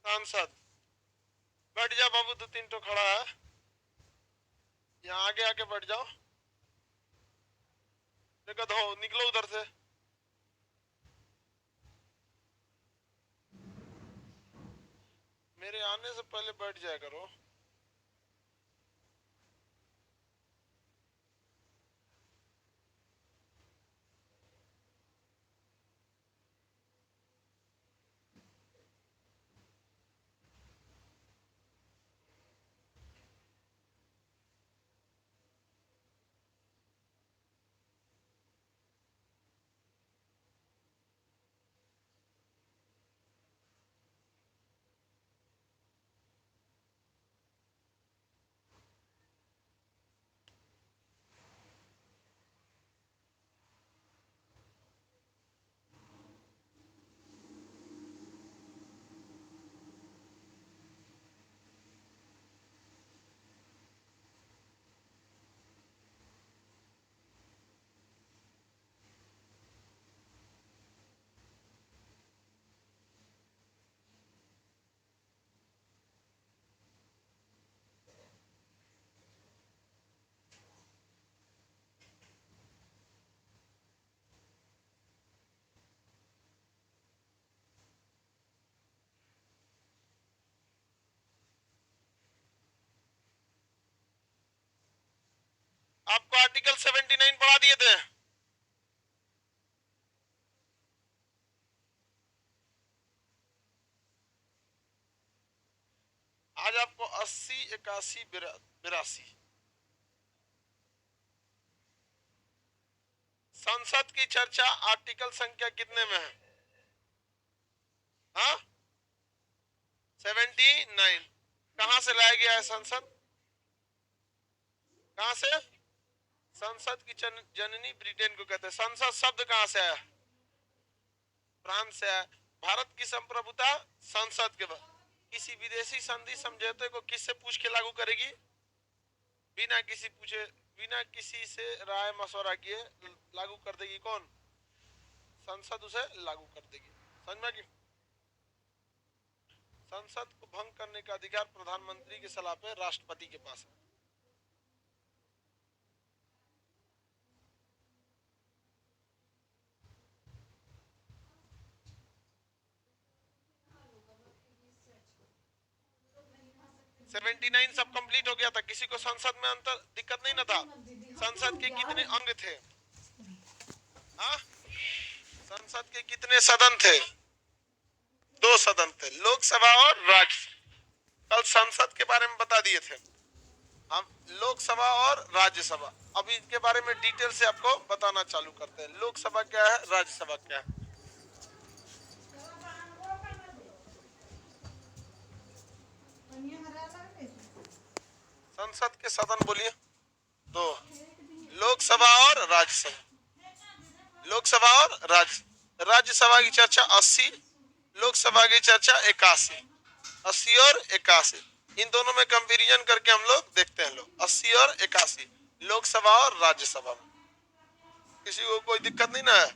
सांसद। बैठ जा बाबू, दो तीन तो खड़ा है, यहाँ आगे आके बैठ जाओ। दिक्कत हो, निकलो उधर से। मेरे आने से पहले बैठ जाया करो। आपको आर्टिकल 79 पढ़ा दिए थे। आज आपको 80, 81, 82 संसद की चर्चा आर्टिकल संख्या कितने में है? हाँ, 79। कहां से लाया गया है संसद? कहां से? संसद की जननी ब्रिटेन को कहते हैं। संसद शब्द कहां से आया? फ्रांस से आया। भारत की संप्रभुता संसद के बाद। किसी विदेशी संधि समझौते को किससे पूछ के लागू करेगी? बिना किसी पूछे, बिना किसी से राय मशवरा किए लागू कर देगी। कौन? संसद उसे लागू कर देगी। समझ में कि संसद को भंग करने का अधिकार प्रधानमंत्री की सलाह पे राष्ट्रपति के पास है। सेवेंटी नाइन सब कंप्लीट हो गया था। किसी को संसद में अंतर दिक्कत नहीं ना था? संसद के कितने अंग थे? हाँ, संसद के कितने सदन थे? 2 सदन थे, लोकसभा और राज्यसभा। कल संसद के बारे में बता दिए थे हम, लोकसभा और राज्यसभा। अब इनके बारे में डिटेल से आपको बताना चालू करते हैं। लोकसभा क्या है, राज्यसभा क्या है। संसद के सदन बोलिए? 2, लोकसभा और राज्यसभा। लोकसभा और राज्यसभा की चर्चा 80, लोकसभा की चर्चा 81। 80 और 81, इन दोनों में कंपैरिजन करके हम लोग देखते हैं। लोग 80 और 81, लोकसभा और राज्यसभा में। किसी को कोई दिक्कत नहीं ना है?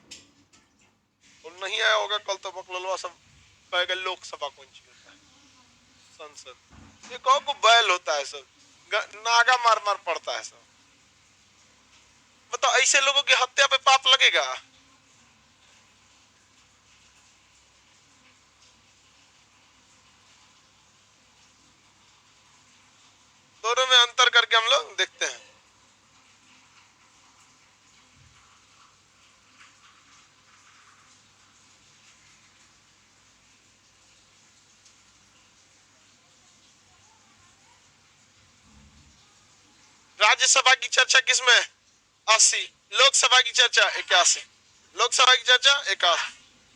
और नहीं आया होगा कल तो बकलवा सब कहेगा लोकसभा कौन सी होता है, संसद। ये कहो को बैल होता है सब, नागा मार मार पड़ता है सब। बताओ ऐसे लोगों की हत्या पे पाप लगेगा? दोनों में अंतर करके हम लोग देखते हैं। राज्यसभा की चर्चा किसमें? 80। लोकसभा की चर्चा 81। लोकसभा की चर्चा 81।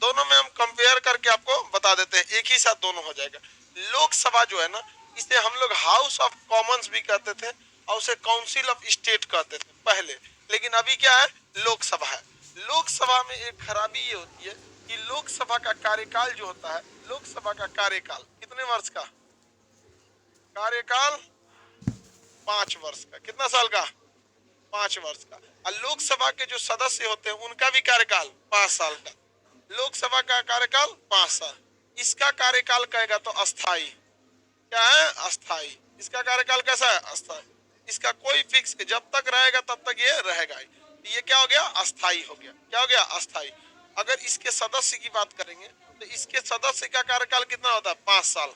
दोनों में हम कंपेयर करके आपको बता देते हैं, एक ही साथ दोनों हो जाएगा। लोकसभा जो है ना, इसे हम लोग हाउस ऑफ कॉमन्स भी कहते थे और उसे काउंसिल ऑफ स्टेट कहते थे पहले। लेकिन अभी क्या है, लोकसभा है। लोकसभा में एक खराबी ये होती है कि लोकसभा का कार्यकाल जो होता है, लोकसभा का कार्यकाल कितने वर्ष का? कार्यकाल 5 वर्ष का। कितना साल का? 5 वर्ष का। और लोकसभा के जो सदस्य होते हैं उनका भी कार्यकाल 5 साल का। लोकसभा का कार्यकाल 5 साल। इसका कार्यकाल कहेगा तो अस्थाई। क्या है? अस्थाई। इसका कार्यकाल कैसा है? अस्थाई। इसका कोई फिक्स, जब तक रहेगा तब तक ये रहेगा। ये क्या हो गया? अस्थाई हो गया। क्या हो गया? अस्थाई। अगर इसके सदस्य की बात करेंगे तो इसके सदस्य का कार्यकाल कितना होता है? 5 साल।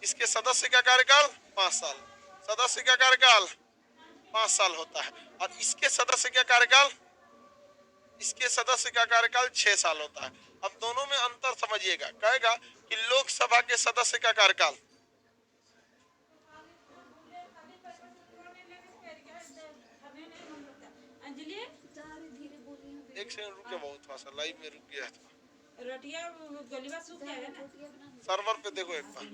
इसके सदस्य का कार्यकाल 5 साल। सदस्य का कार्यकाल 5 साल होता है। और इसके सदस्य का कार्यकाल, इसके सदस्य का कार्यकाल 6 साल होता है। अब दोनों में अंतर समझिएगा। कहेगा कि लोकसभा के सदस्य का कार्यकाल, एक सेकंड रुके, बहुत थोड़ा सा लाइव में रुक गया था। रोटियां गलीवा सूख गया है ना, सर्वर पे देखो एक बार।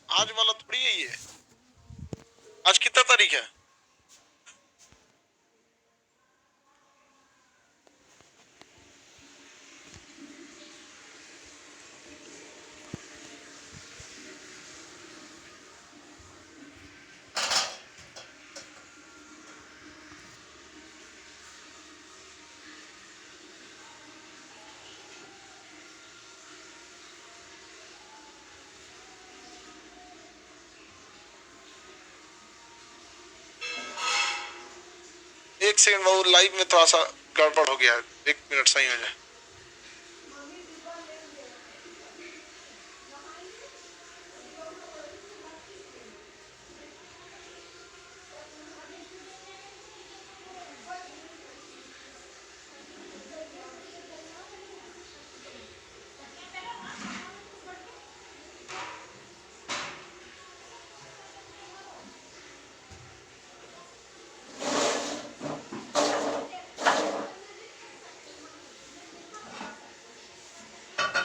आज वाला थोड़ी है ये। आज कितना तारीख है? एक सेकंड, वो लाइव में थोड़ा सा गड़बड़ हो गया है। 1 मिनट सही हो जाए।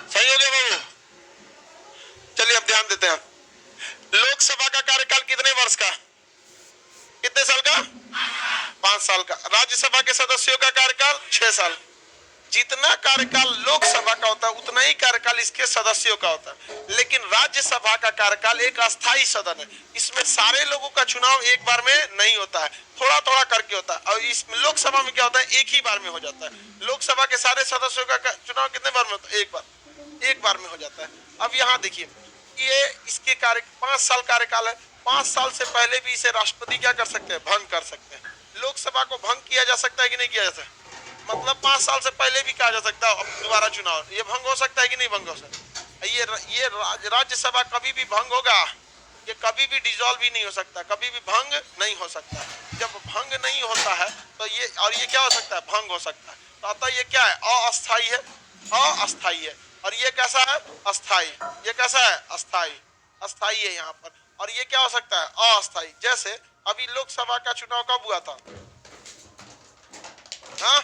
सही हो गया बाबू? चलिए अब ध्यान देते हैं। लोकसभा का कार्यकाल कितने वर्ष का? कितने साल का? 5 साल का। राज्यसभा के सदस्यों का कार्यकाल 6 साल। जितना कार्यकाल लोकसभा का होता है उतना ही कार्यकाल इसके सदस्यों का होता है। लेकिन राज्यसभा का कार्यकाल एक अस्थाई सदन है। इसमें सारे लोगों का चुनाव एक बार में नहीं होता है, थोड़ा थोड़ा करके होता है। और इस लोकसभा में क्या होता है? एक ही बार में हो जाता है। लोकसभा के सारे सदस्यों का चुनाव कितने बार में होता है? एक बार में हो जाता है। अब यहाँ देखिए, ये इसके 5 साल कार्यकाल है। 5 साल से पहले भी इसे राष्ट्रपति क्या कर सकते हैं? भंग कर सकते हैं। लोकसभा को भंग किया जा सकता है कि नहीं किया जा सकता? मतलब 5 साल से पहले भी कहा जा सकता है अब दोबारा चुनाव, ये भंग हो सकता है कि नहीं भंग हो सकता? ये राज्यसभा कभी भी भंग होगा? ये कभी भी डिसॉल्व ही नहीं हो सकता, कभी भी भंग नहीं हो सकता। जब भंग नहीं होता है तो ये, और ये क्या हो सकता है? भंग हो सकता है। तो अतः ये क्या है? अस्थाई है। अस्थाई है। और ये कैसा है? अस्थाई। ये कैसा है? अस्थाई। अस्थाई है यहाँ पर। और ये क्या हो सकता है? अस्थाई। जैसे अभी लोकसभा का चुनाव कब हुआ था? हाँ,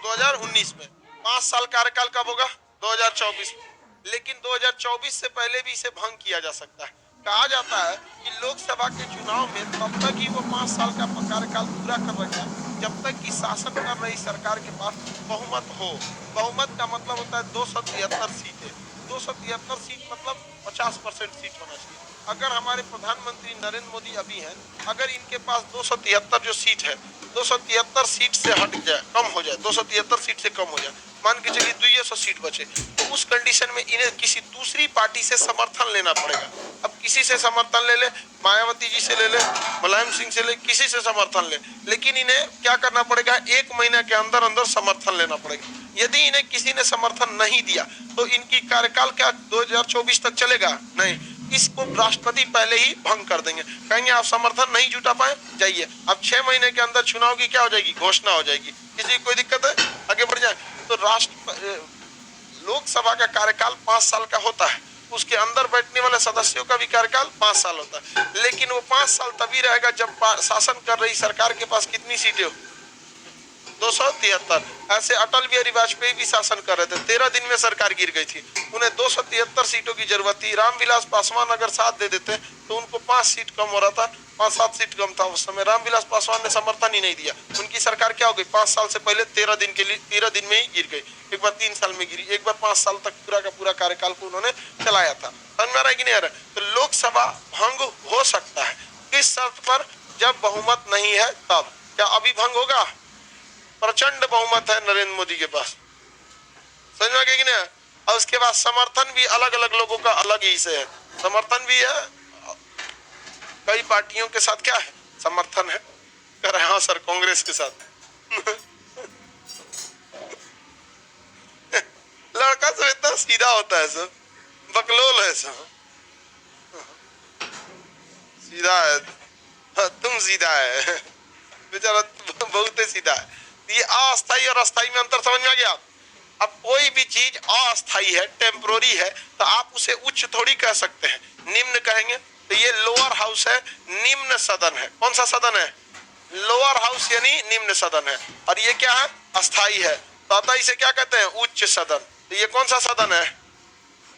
2019 में। 5 साल कार्यकाल कब होगा? 2024 में। लेकिन 2024 से पहले भी इसे भंग किया जा सकता है। कहा जाता है कि लोकसभा के चुनाव में तब तक ही वो 5 साल का कार्यकाल पूरा कर रखा है जब तक कि शासन कर रही सरकार के पास बहुमत हो। बहुमत का मतलब होता है 273 सीटें। 273 सीट मतलब 50% सीट होना चाहिए। अगर हमारे प्रधानमंत्री नरेंद्र मोदी अभी हैं, अगर इनके पास 273 जो सीट है, 273 सीट से हट जाए, कम हो जाए, 273 सीट से कम हो जाए, मान के चलिए 200 सीट बचे, तो उस कंडीशन में इन्हें किसी दूसरी पार्टी से समर्थन लेना पड़ेगा। अब किसी से समर्थन ले ले, मायावती जी से ले ले, मुलायम सिंह से ले, किसी से समर्थन ले, लेकिन इन्हें क्या करना पड़ेगा? 1 महीने के अंदर अंदर समर्थन लेना पड़ेगा। यदि इन्हें किसी ने समर्थन नहीं दिया तो इनकी कार्यकाल क्या 2024 तक चलेगा? नहीं। इसको राष्ट्रपति पहले ही भंग कर देंगे, कहेंगे आप समर्थन नहीं जुटा पाए, जाइए। अब 6 महीने के अंदर चुनाव की क्या हो जाएगी? घोषणा हो जाएगी। किसी को कोई दिक्कत है? आगे बढ़ जाए। तो लोकसभा का कार्यकाल 5 साल का होता है। उसके अंदर बैठने वाले सदस्यों का भी कार्यकाल 5 साल होता है। लेकिन वो 5 साल तभी रहेगा जब शासन कर रही सरकार के पास कितनी सीटें हो? 273। ऐसे अटल बिहारी वाजपेयी भी शासन कर रहे थे, 13 दिन में सरकार गिर गई थी, उन्हें 273 सीटों की जरूरत थी। रामविलास पासवान अगर साथ दे देते तो उनको 5 सीट कम हो रहा था, 5-7 सीट कम था उस समय। रामविलास पासवान ने समर्थन ही नहीं दिया, उनकी सरकार क्या हो गई 5 साल से पहले 13 दिन के लिए 13 दिन में ही गिर गई। एक बार 3 साल में गिरी, एक बार 5 साल तक पूरा का पूरा कार्यकाल को उन्होंने चलाया था। समझ में आ रहा है कि नहीं आ रहा है? तो लोकसभा भंग हो सकता है किस शर्त पर? जब बहुमत नहीं है तब। क्या अभी भंग होगा? प्रचंड बहुमत है नरेंद्र मोदी के पास, समझ में आ गया कि नहीं? और उसके बाद समर्थन भी अलग अलग लोगों का अलग ही से है, समर्थन भी है कई पार्टियों के साथ, क्या है समर्थन है, कह रहे हाँ सर कांग्रेस के साथ। लड़का सब इतना सीधा होता है, सब बकलोल है, सब सीधा है। तुम सीधा है बेचारा, बहुत ही सीधा है। ये अस्थाई और अस्थाई में अंतर समझ में आ गया? अब कोई भी चीज अस्थाई है, टेम्पोररी है, तो आप उसे उच्च थोड़ी कह सकते हैं, निम्न कहेंगे। तो ये लोअर हाउस है, निम्न सदन है। कौन सा सदन है? लोअर हाउस यानी निम्न सदन है। और ये क्या है? अस्थाई है, तो अतः इसे क्या कहते हैं? उच्च सदन। तो ये कौन सा सदन है?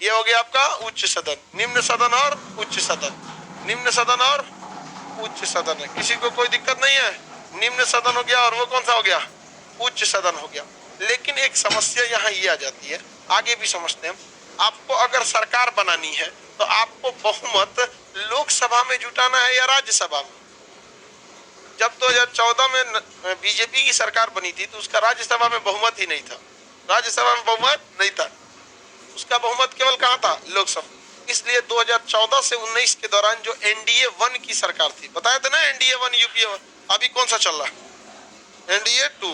ये हो गया आपका उच्च सदन। निम्न सदन और उच्च सदन, निम्न सदन और उच्च सदन है। किसी को कोई दिक्कत नहीं है? निम्न सदन हो गया और वो कौन सा हो गया? उच्च सदन हो गया। लेकिन एक समस्या यहाँ ये आ जाती है, आगे भी समझते हैं। आपको अगर सरकार बनानी है तो आपको बहुमत लोकसभा में जुटाना है या राज्यसभा में? जब 2014 में बीजेपी की सरकार बनी थी तो उसका राज्यसभा में बहुमत ही नहीं था, राज्यसभा में बहुमत नहीं था, उसका बहुमत केवल कहाँ था? लोकसभा। इसलिए 2014 से 19 के दौरान जो एनडीए 1 की सरकार थी, बताया था ना एनडीए 1 यूपीए 1, अभी कौन सा चल रहा है? एनडीए 2।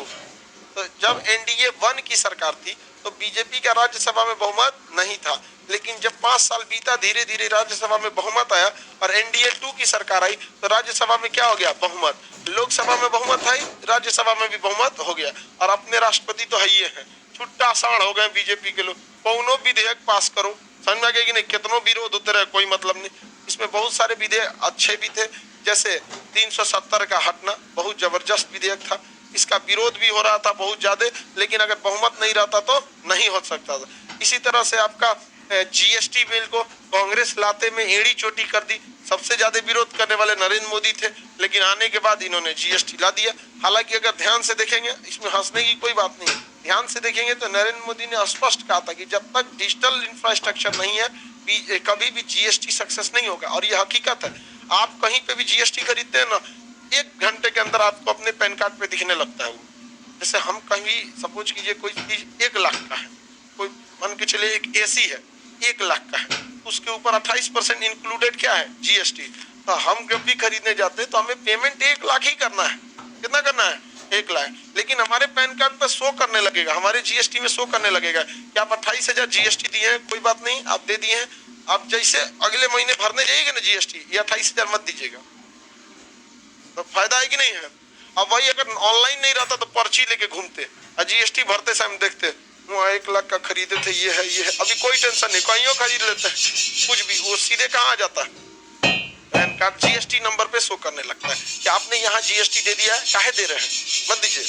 तो जब एनडीए 1 की सरकार थी तो बीजेपी का राज्यसभा में बहुमत नहीं था, लेकिन जब 5 साल बीता धीरे धीरे राज्यसभा में बहुमत आया और एनडीए 2 की सरकार आई तो राज्यसभा में क्या हो गया? बहुमत। लोकसभा में बहुमत आई, राज्यसभा में भी बहुमत हो गया। और अपने राष्ट्रपति तो है ही है, छुट्टा साण हो गए बीजेपी के लोग, कौनो विधेयक पास करो, समझ में आ गया कि नहीं? कितनों विरोध होते रहे, कोई मतलब नहीं। इसमें बहुत सारे विधेयक अच्छे भी थे, जैसे 370 का हटना बहुत जबरदस्त विधेयक था, इसका विरोध भी हो रहा था बहुत ज्यादा, लेकिन अगर बहुमत नहीं रहता तो नहीं हो सकता था। इसी तरह से आपका जीएसटी बिल को कांग्रेस लाते में एड़ी चोटी कर दी, सबसे ज्यादा विरोध करने वाले नरेंद्र मोदी थे, लेकिन आने के बाद इन्होंने जीएसटी ला दिया। हालांकि अगर ध्यान से देखेंगे, इसमें हंसने की कोई बात नहीं है, ध्यान से देखेंगे तो नरेंद्र मोदी ने स्पष्ट कहा था कि जब तक डिजिटल इंफ्रास्ट्रक्चर नहीं है कभी भी जीएसटी सक्सेस नहीं होगा। और ये हकीकत है, आप कहीं पे भी जीएसटी खरीदते हैं ना, 1 घंटे के अंदर आपको अपने पैन कार्ड पे दिखने लगता है वो। जैसे हम कहीं सपोज कीजिए कोई चीज 1 लाख का है, कोई मान के चलिए एक एसी है 1 लाख का है, उसके ऊपर 28% इंक्लूडेड क्या है? जीएसटी। तो हम जब भी खरीदने जाते हैं तो हमें पेमेंट 1 लाख ही करना है। कितना करना है? 1 लाख। लेकिन हमारे पैन कार्ड पर शो करने लगेगा, हमारे जीएसटी में शो करने लगेगा कि आप 28,000 जीएसटी दिए हैं, कोई बात नहीं आप दे दिए हैं, आप जैसे अगले महीने भरने जाइएगा ना जीएसटी, ये 28,000 मत दीजिएगा। तो फायदा है कि नहीं है? अब वही अगर ऑनलाइन नहीं रहता तो पर्ची लेके घूमते और जीएसटी भरते समय देखते वहाँ 1 लाख का खरीदे थे, ये है ये है, अभी कोई टेंशन नहीं, कहीं खरीद लेते हैं कुछ भी, वो सीधे कहाँ आ जाता है? पैन कार्ड जीएसटी नंबर पे शो करने लगता है कि आपने यहाँ जीएसटी दे दिया है, काहे दे रहे हैं, मत दीजिए।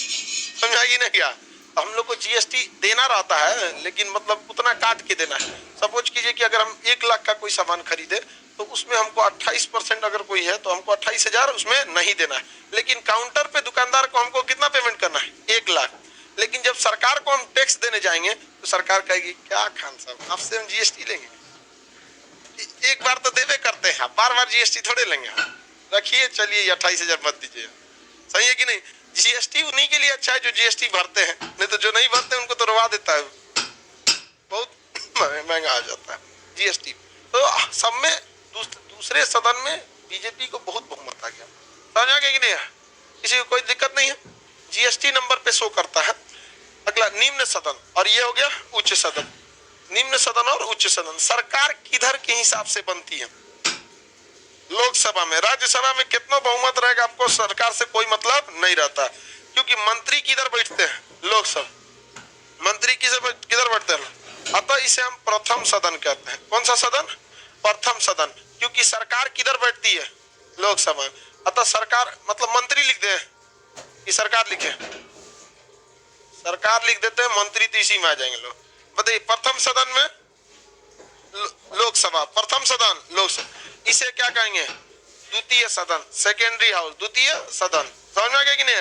समझाइए ना क्या? हम लोग को जीएसटी देना रहता है, लेकिन मतलब उतना काट के देना है। सपोज कीजिए कि अगर हम 1 लाख का कोई सामान खरीदे तो उसमें हमको 28% अगर कोई है तो हमको 28,000 उसमें नहीं देना है, लेकिन काउंटर पे दुकानदार को हमको कितना पेमेंट करना है? 1 लाख। लेकिन जब सरकार को हम टैक्स देने जाएंगे तो सरकार कहेगी क्या खान साहब आपसे हम जीएसटी लेंगे, एक बार तो देवे करते हैं, बार बार जीएसटी थोड़े लेंगे, रखिए चलिए 28,000 मत दीजिए। सही है कि नहीं? जीएसटी उन्हीं के लिए अच्छा है जो जीएसटी भरते हैं, नहीं तो जो नहीं भरते उनको तो रुवा देता है, बहुत महंगा आ जाता है जीएसटी। तो सब में दूसरे सदन में बीजेपी को बहुत बहुमत आ गया, समझ आ गया कि नहीं? किसी को कोई दिक्कत नहीं है, जीएसटी नंबर पे शो करता है। अगला निम्न सदन, और ये हो गया उच्च सदन। निम्न सदन और उच्च सदन, सरकार किधर के हिसाब से बनती है? लोकसभा में। राज्यसभा में कितना बहुमत रहेगा आपको सरकार से कोई मतलब नहीं रहता, क्योंकि मंत्री किधर बैठते हैं? लोकसभा। मंत्री किधर बैठते हैं? अतः इसे हम प्रथम सदन कहते हैं। कौन सा सदन? प्रथम सदन। क्योंकि सरकार किधर बैठती है? लोकसभा। अतः सरकार मतलब मंत्री लिख दे कि सरकार लिखे, सरकार लिख देते हैं, मंत्री तो इसी में आ जाएंगे लोग। बताइए, प्रथम सदन में लोकसभा, प्रथम सदन लोकसभा, इसे क्या कहेंगे? द्वितीय सदन, सेकेंडरी हाउस, द्वितीय सदन। समझ में आ गया कि नहीं?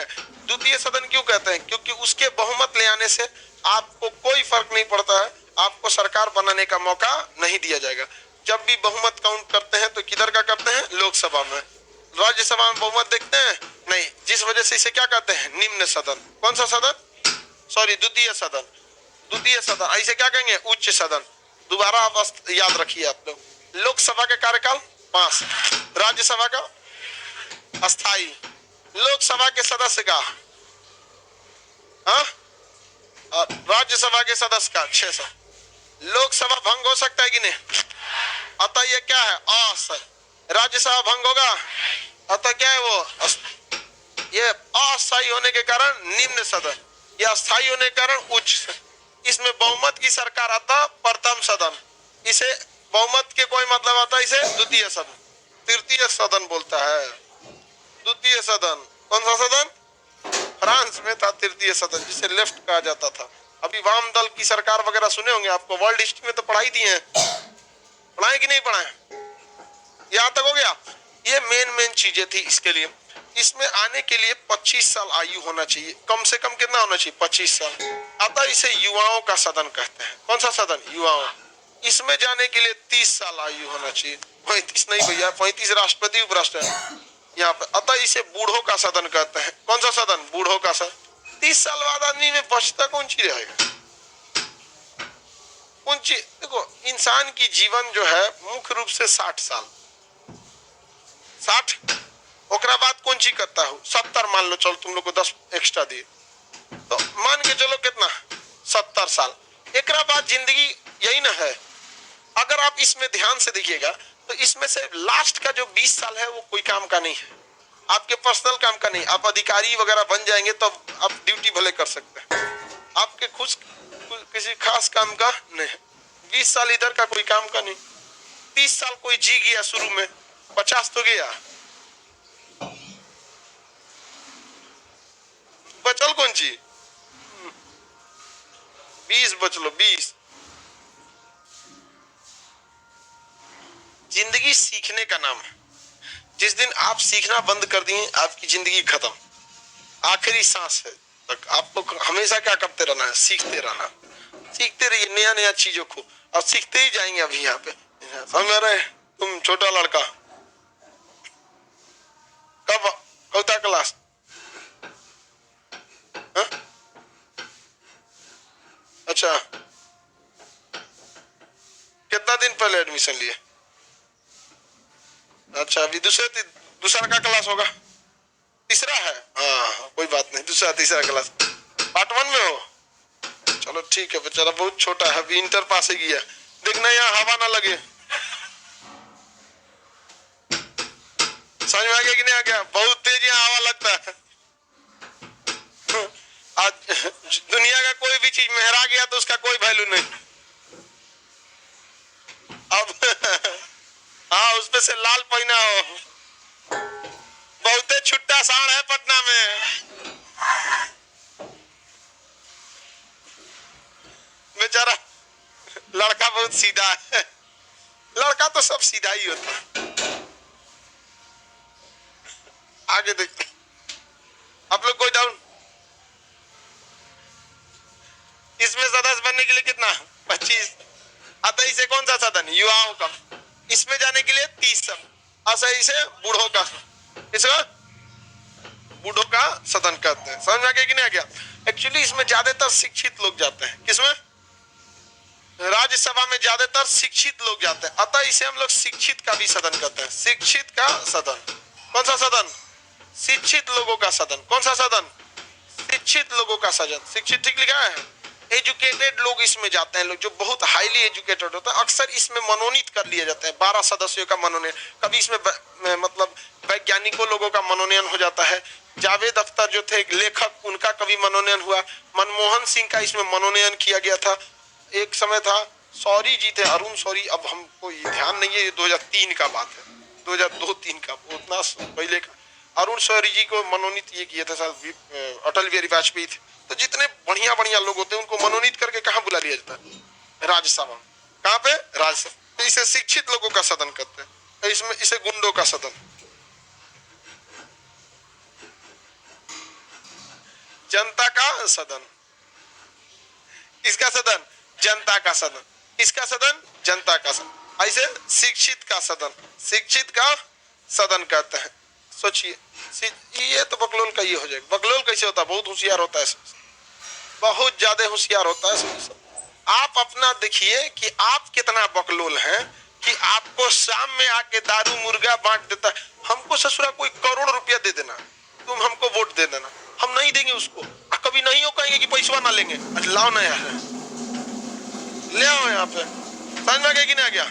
द्वितीय सदन क्यों कहते हैं? क्योंकि उसके बहुमत ले आने से आपको कोई फर्क नहीं पड़ता है, आपको सरकार बनाने का मौका नहीं दिया जाएगा। जब भी बहुमत काउंट करते हैं तो किधर का करते हैं? लोकसभा में। राज्यसभा में बहुमत देखते हैं नहीं, जिस वजह से इसे क्या कहते हैं? निम्न सदन। कौन सा सदन? सॉरी, द्वितीय सदन। द्वितीय सदन, ऐसे क्या कहेंगे? उच्च सदन। दोबारा आप याद रखिए आप लोग, लोकसभा का कार्यकाल 5, राज्यसभा का अस्थाई, लोकसभा के सदस्य का और राज्यसभा के सदस्य का 600। लोकसभा भंग हो सकता है कि नहीं? अतः ये क्या है? राज्यसभा भंग होगा, अतः क्या है वो? ये अस्थायी होने के कारण निम्न सदन, या अस्थायी होने के कारण उच्च सदन। इसमें बहुमत की सरकार आता प्रथम सदन, इसे बहुमत के कोई मतलब आता, इसे द्वितीय सदन। तृतीय सदन बोलता है, द्वितीय सदन। कौन सा सदन? फ्रांस में था तृतीय सदन, जिसे लेफ्ट कहा जाता था। अभी वाम दल की सरकार वगैरह सुने होंगे, आपको वर्ल्ड हिस्ट्री में तो पढ़ाई दिए हैं, पढ़ाए कि नहीं पढ़ाए? यहाँ तक हो गया। ये मेन चीजें थी इसके लिए। इसमें आने के लिए 25 साल आयु होना चाहिए, कम से कम कितना होना चाहिए? 25 साल। अतः इसे युवाओं का सदन कहते हैं। कौन सा सदन? युवाओं। इसमें जाने के लिए 30 साल आयु होना चाहिए। 35 नहीं भैया, 35 राष्ट्रपति उपराष्ट्रपति यहाँ पे। अतः इसे बूढ़ों का सदन कहते हैं। कौन सा सदन? बूढ़ों का सदन। 30 साल बाद आदमी में बचता कौन चीज रहेगा? कौन चीज? देखो, इंसान की जीवन जो है मुख्य रूप से 60 साल, 60। ओकरा बाद कौन चीज करता है? 70 मान लो, चलो तुम लोग को 10 एक्स्ट्रा दिए तो मान के चलो कितना? 70 साल। एकरा बाद जिंदगी यही ना है। अगर आप इसमें ध्यान से देखिएगा तो इसमें से लास्ट का जो 20 साल है वो कोई काम का नहीं है, आपके पर्सनल काम का नहीं। आप अधिकारी वगैरह बन जाएंगे तो आप ड्यूटी भले कर सकते हैं, आपके खुद किसी खास काम का नहीं है। 20 साल इधर का कोई काम का नहीं। 30 साल कोई जी गया शुरू में, 50 तो गया, बचल कौन ची? 20 बच लो, 20। जिंदगी सीखने का नाम है। जिस दिन आप सीखना बंद कर दिए, आपकी जिंदगी खत्म। आखिरी सांस है तक आपको हमेशा क्या करते रहना है? सीखते रहना। सीखते रहिए नया नया चीजों को, और सीखते ही जाएंगे। अभी यहाँ पे समझ रहे? तुम छोटा लड़का कब कौता क्लास? अच्छा, कितना दिन पहले एडमिशन लिए? अच्छा, अभी दूसरा का क्लास होगा? तीसरा है? हाँ, कोई बात नहीं, दूसरा तीसरा क्लास, पार्ट 1 में हो। चलो ठीक है, बेचारा बहुत छोटा है, अभी इंटर पास ही किया। देखना यहाँ हवा ना लगे। समझ में आ गया कि नहीं आ गया? बहुत तेज यहाँ हवा लगता है। आज दुनिया का कोई भी चीज मेहरा गया तो उसका कोई वैल्यू नहीं। अब हाँ, उसपे से लाल पहना हो। बहुते छुट्टा साण है पटना में। बेचारा लड़का बहुत सीधा है। लड़का तो सब सीधा ही होता है। आगे देखते आप लोग, कोई डाउन? इसमें सदस्य बनने के लिए कितना? 25। अतः इसे कौन सा सदन? युवाओं का। इसमें जाने के लिए 30 साल। ऐसा इसे बूढ़ों का, इसको बूढ़ों का सदन कहते हैं। समझ में आ गया कि नहीं आ गया? एक्चुअली इसमें ज्यादातर शिक्षित लोग जाते हैं। किसमें? राज्यसभा में ज्यादातर शिक्षित लोग जाते हैं, अतः इसे हम लोग शिक्षित का भी सदन कहते हैं। शिक्षित का सदन। कौन सा सदन? शिक्षित लोगों का सदन। कौन सा सदन? शिक्षित लोगों का सदन। शिक्षित ठीक लिखा है। एजुकेटेड लोग इसमें जाते हैं, लोग जो बहुत हाईली एजुकेटेड होता है। अक्सर इसमें मनोनीत कर लिए जाते हैं, 12 सदस्यों का मनोनयन। कभी इसमें मतलब वैज्ञानिकों लोगों का मनोनयन हो जाता है। जावेद अख्तर जो थे लेखक, उनका कभी मनोनयन हुआ। मनमोहन सिंह का इसमें मनोनयन किया गया था। एक समय था सौरी जी थे, अरुण सौरी, अब हमको ये ध्यान नहीं है, ये 2003 का बात है, 2002-3 का, उतना पहले का। अरुण सौरी जी को मनोनीत ये किया था, अटल बिहारी वाजपेयी थे, तो जितने बढ़िया बढ़िया लोग होते हैं उनको मनोनीत करके कहाँ बुला लिया जाता है? राज्यसभा। कहाँ पे? राज्यसभा। तो इसे शिक्षित लोगों का सदन कहते हैं, तो इसमें इसे गुंडों का सदन। जनता का सदन। किसका सदन? जनता का सदन। किसका सदन? जनता का सदन। ऐसे शिक्षित का सदन, शिक्षित का सदन कहते हैं। सोचिए, ये तो बकलोल का ये हो जाएगा। बकलोल कैसे होता है? बहुत होशियार होता है, बहुत ज्यादा होशियार होता है। आप अपना देखिए कि आप कितना बकलोल हैं कि आपको शाम में आके दारू मुर्गा बांट देता है। हमको ससुरा कोई करोड़ रुपया दे देना, तुम हमको वोट दे देना, हम नहीं देंगे उसको। कभी नहीं हो कहेंगे कि पैसा ना लेंगे। अच्छा लाओ ना यार, ले आओ यहाँ पे। समझ में आ गया कि नहीं आ गया?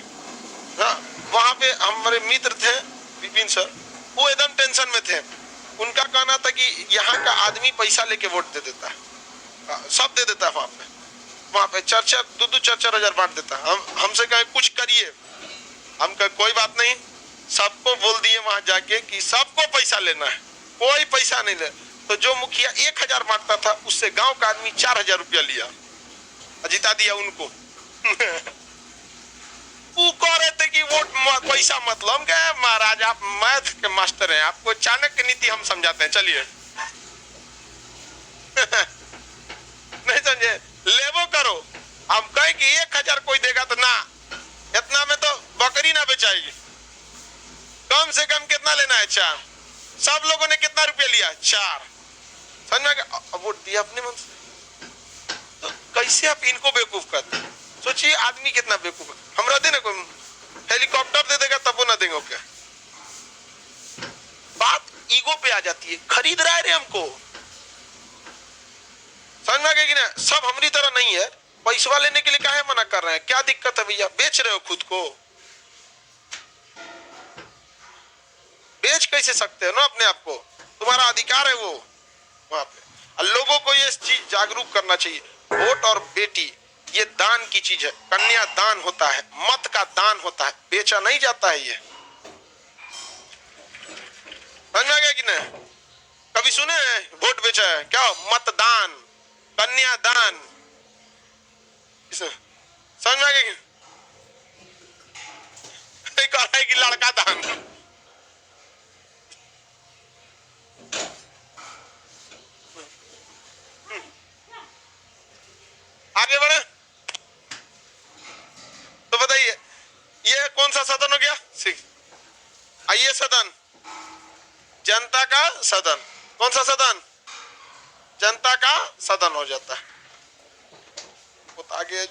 हाँ, वहां पे हमारे मित्र थे विपिन सर, वो एकदम टेंशन में थे। उनका कहना था कि यहाँ का आदमी पैसा लेके वोट दे देता है, सब दे देता है। वहां पे 4-4 हजार बांट देता है। हमसे कहे कुछ करिए, हम कहे कोई बात नहीं। सबको बोल दिए वहां जाके कि सबको पैसा लेना है, कोई पैसा नहीं ले। तो जो मुखिया 1000 बांटता था उससे गांव का आदमी 4000 रुपया लिया, जिता दिया उनको। वो कह रहे थे कि वोट पैसा मतलब क्या महाराज, आप मैथ के मास्टर हैं, आपको चाणक्य नीति हम समझाते हैं, चलिए। नहीं समझे? लेवो करो। हम कहे कि 1000 कोई देगा तो ना, इतना में तो बकरी ना बेचाएगी। कम से कम कितना लेना है? 4। सब लोगों ने कितना रुपया लिया? 4। समझ में आ गया? वोट दिया अपने मन से। तो कैसे आप इनको बेवकूफ करते हैं? सोचिए आदमी कितना बेवकूफ है। हमरा देना कोई हेलीकॉप्टर दे देगा तब वो ना देंगे क्या? बात ईगो पे आ जाती है। खरीद रहा है रे हमको। समझ में आ गया कि ना? सब हमारी तरह नहीं है। पैसा लेने के लिए काहे मना कर रहे हैं? क्या दिक्कत है भैया? बेच रहे हो खुद को, बेच कैसे सकते हो ना अपने आप को? तुम्हारा अधिकार है वो वहां पे। और लोगों को ये चीज जागरूक करना चाहिए। वोट और बेटी ये दान की चीज है, कन्या दान होता है, मत का दान होता है, बेचा नहीं जाता है। ये समझ में आ गया कि नहीं? कभी सुने वोट बेचा है? क्या मतदान, कन्यादान, समझ में आ गया? कह रहा है कि लड़का दान। आगे बढ़े तो बताइए, ये कौन सा सदन हो गया? आइए सदन, जनता का सदन। कौन सा सदन? जनता का सदन हो जाता है। आगे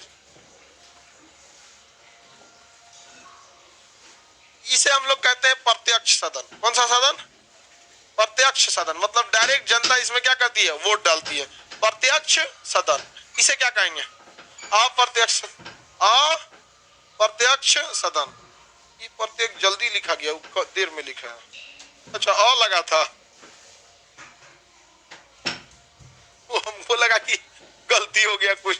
इसे हम लोग कहते हैं प्रत्यक्ष सदन। कौन सा सदन? प्रत्यक्ष सदन। मतलब डायरेक्ट जनता इसमें क्या करती है? वोट डालती है। प्रत्यक्ष सदन इसे क्या कहेंगे? अप्रत्यक्ष, अप्रत्यक्ष सदन। ये प्रत्यक्ष जल्दी लिखा गया, देर में लिखा है। अच्छा अ लगा था, वो हमको लगा कि गलती हो गया कोई।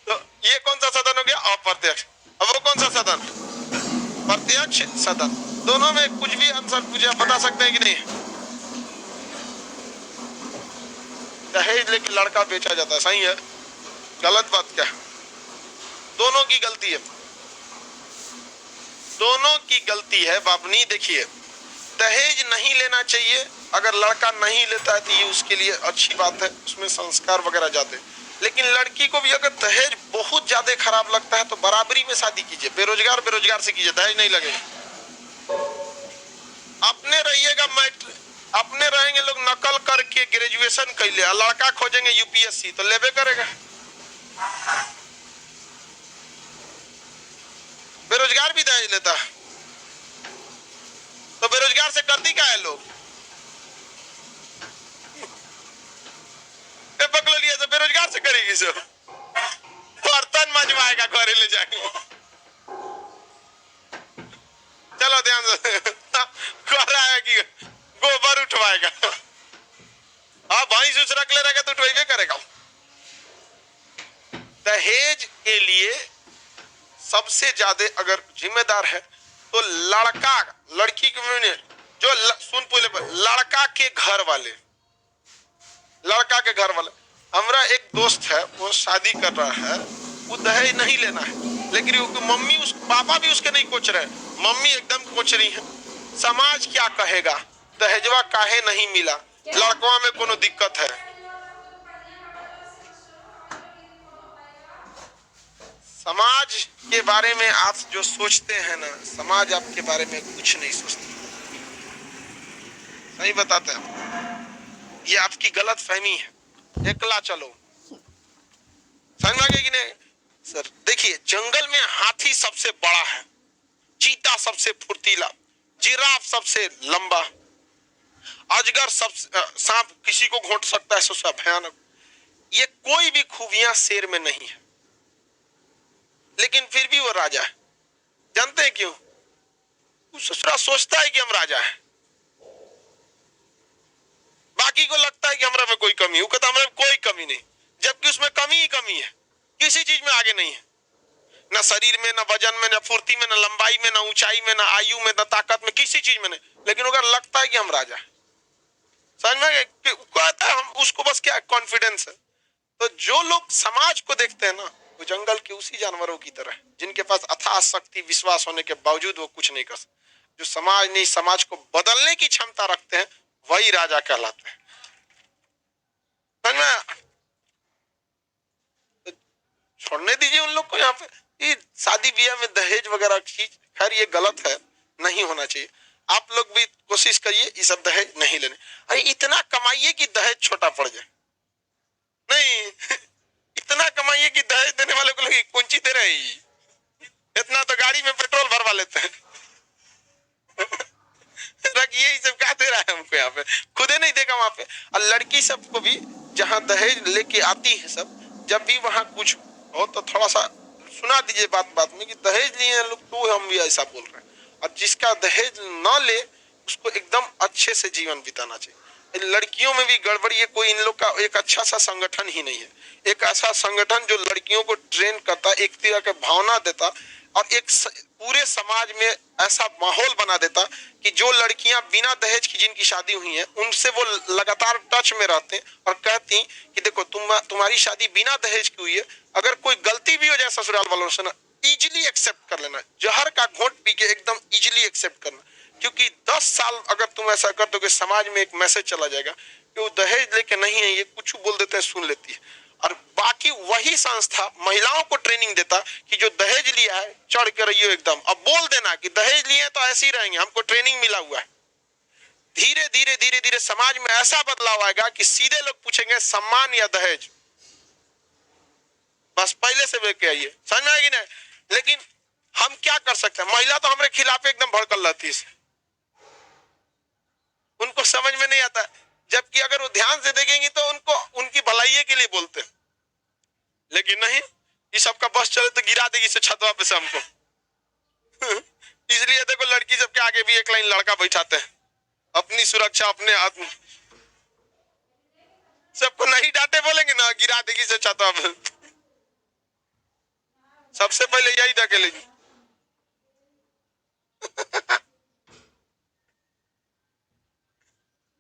तो ये कौन सा सदन हो गया? अप्रत्यक्ष। अब वो कौन सा सदन? प्रत्यक्ष सदन। दोनों में कुछ भी आंसर मुझे बता सकते हैं कि नहीं? दहेज लेके लड़का बेचा जाता है, सही है? गलत बात क्या? दोनों की गलती है, दोनों की गलती है बाबनी। देखिए दहेज नहीं लेना चाहिए। अगर लड़का नहीं लेता है तो ये उसके लिए अच्छी बात है, उसमें संस्कार वगैरह जाते। लेकिन लड़की को भी अगर दहेज बहुत ज्यादा खराब लगता है तो बराबरी में शादी कीजिए। बेरोजगार बेरोजगार से कीजिए, दहेज नहीं लगेगा। अपने रहिएगा, अपने रहेंगे लोग नकल करके ग्रेजुएशन कर ले, लड़का खोजेंगे यूपीएससी तो लेबे करेगा। बेरोजगार भी दहेज लेता है तो बेरोजगार से करती क्या है लोग? पकड़ लिया तो बेरोजगार से करेगी सब। बर्तन मंजवाएगा, घरे ले जाएंगे। चलो ध्यान से कह रहा है कि गोबर उठवाएगा। हाँ भैंस उस रख ले रहेगा तो उठवाइबे करेगा। दहेज के लिए सबसे ज्यादा अगर जिम्मेदार है तो लड़का, लड़की के जो सुन पहले लड़का के घर वाले, लड़का के घर वाले। हमारा एक दोस्त है, वो शादी कर रहा है, वो दहेज नहीं लेना है, लेकिन वो मम्मी उस पापा भी उसके नहीं कोच रहे, मम्मी एकदम कोच रही है। समाज क्या कहेगा, दहेजवा काहे नहीं मिला, लड़कवा में कोनो दिक्कत है। समाज के बारे में आप जो सोचते हैं ना, समाज आपके बारे में कुछ नहीं सोचता। सही बताते हैं, ये आपकी गलत फहमी है। एकला चलो, समझ में आ गया कि नहीं सर? देखिए, जंगल में हाथी सबसे बड़ा है, चीता सबसे फुर्तीला, जिराफ सबसे लंबा, अजगर सबसे सांप किसी को घोंट सकता है सबसे भयानक। ये कोई भी खूबियां शेर में नहीं है, लेकिन फिर भी वो राजा है। जानते हैं क्यों? वो ससुरा सोचता है कि हम राजा हैं, बाकी को लगता है कि हमरा में कोई कमी, वो कहता हमरा में कोई कमी नहीं, जबकि उसमें कमी ही कमी है। किसी चीज में आगे नहीं है, ना शरीर में, ना वजन में, ना फुर्ती में, ना लंबाई में, ना ऊंचाई में, ना आयु में, ना ताकत में, किसी चीज में नहीं, लेकिन अगर लगता है कि हम राजा है। समझ में कहता है, हम उसको बस क्या कॉन्फिडेंस है। तो जो लोग समाज को देखते हैं ना, वो जंगल के उसी जानवरों की तरह, जिनके पास अथाह शक्ति विश्वास होने के बावजूद वो कुछ नहीं कर सकते। जो समाज नहीं, समाज को बदलने की क्षमता रखते हैं, वही राजा कहलाते हैं। समझ में? तो छोड़ने दीजिए उन लोग को। यहाँ पे ये शादी ब्याह में दहेज वगैरह चीज, खैर ये गलत है, नहीं होना चाहिए। आप लोग भी कोशिश करिए ये सब दहेज नहीं लेने। अरे इतना कमाइए कि दहेज छोटा पड़ जाए, नहीं इतना कमाइए कि दहेज देने वाले को लगे कुंची दे रहे हैं, इतना तो गाड़ी में पेट्रोल भरवा लेते हैं रखिए, ये सब क्या दे रहा है हमको, यहाँ पे खुदे नहीं देगा वहां पे। और लड़की सबको भी जहाँ दहेज लेके आती है सब, जब भी वहां कुछ हो तो थोड़ा सा सुना दीजिए बात बात में कि दहेज लिए हैं लोग, तो हम भी ऐसा बोल रहे हैं। और जिसका दहेज न ले उसको एकदम अच्छे से जीवन बिताना चाहिए। लड़कियों में भी गड़बड़ी है, कोई इन लोग का एक अच्छा सा संगठन ही नहीं है। एक ऐसा संगठन जो लड़कियों को ट्रेन करता, एक तरह के भावना देता, और एक पूरे समाज में ऐसा माहौल बना देता कि जो लड़कियां बिना दहेज की जिनकी शादी हुई है, उनसे वो लगातार टच में रहते और कहती कि देखो तुम्हारी शादी बिना दहेज की हुई है, अगर कोई गलती भी हो जाए ससुराल वालों से ना, इजिली एक्सेप्ट कर लेना, जहर का घोंट पी के एकदम इजिली एक्सेप्ट करना। क्योंकि 10 साल अगर तुम ऐसा कर दोगे, समाज में एक मैसेज चला जाएगा कि वो दहेज लेके नहीं है, ये कुछ बोल देते हैं सुन लेती है। और बाकी वही संस्था महिलाओं को ट्रेनिंग देता कि जो दहेज लिया है चढ़ के रहियो एकदम, अब बोल देना कि दहेज लिए तो ऐसे ही रहेंगे, हमको ट्रेनिंग मिला हुआ है। धीरे धीरे धीरे धीरे समाज में ऐसा बदलाव आएगा कि सीधे लोग पूछेंगे सम्मान या दहेज, बस पहले से लेके आइए। समझ में आएगी ना? लेकिन हम क्या कर सकते हैं? महिला तो हमारे खिलाफ एकदम भड़कल रहती है, उनको समझ में नहीं आता, जबकि अगर वो ध्यान से देखेंगी तो उनको उनकी भलाई के लिए बोलते हैं। लेकिन नहीं, ये सबका बस चले तो गिरा देगी से छतवा पे से हमको इसलिए देखो लड़की सबके आगे भी एक लाइन लड़का बैठाते हैं, अपनी सुरक्षा अपने हाथ में। सबको नहीं डांटे बोलेंगे ना, गिरा देगी से छतवा पे, सबसे पहले यही ढकेलेगी